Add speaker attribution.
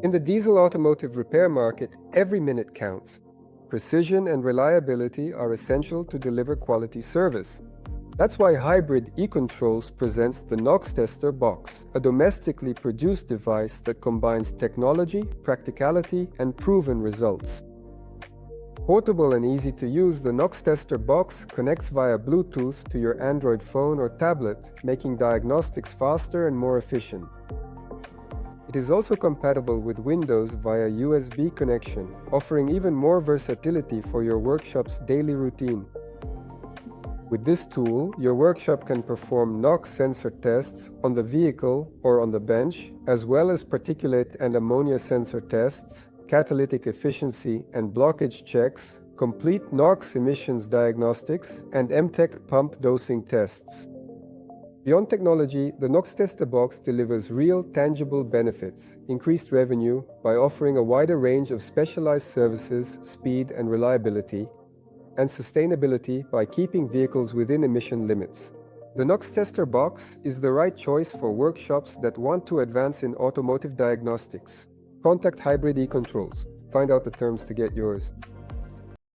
Speaker 1: In the diesel automotive repair market, every minute counts. Precision and reliability are essential to deliver quality service. That's why HybridEControls presents the NOx Tester Box, a domestically produced device that combines technology, practicality, and proven results. Portable and easy to use, the NOx Tester Box connects via Bluetooth to your Android phone or tablet, making diagnostics faster and more efficient. It is also compatible with Windows via USB connection, offering even more versatility for your workshop's daily routine. With this tool, your workshop can perform NOx sensor tests on the vehicle or on the bench, as well as particulate and ammonia sensor tests, catalytic efficiency and blockage checks, complete NOx emissions diagnostics, and EMITEC pump dosing tests. Beyond technology, the NOx Tester Box delivers real, tangible benefits, increased revenue by offering a wider range of specialized services, speed and reliability, and sustainability by keeping vehicles within emission limits. The NOx Tester Box is the right choice for workshops that want to advance in automotive diagnostics. Contact HybridEControls. Find out the terms to get yours.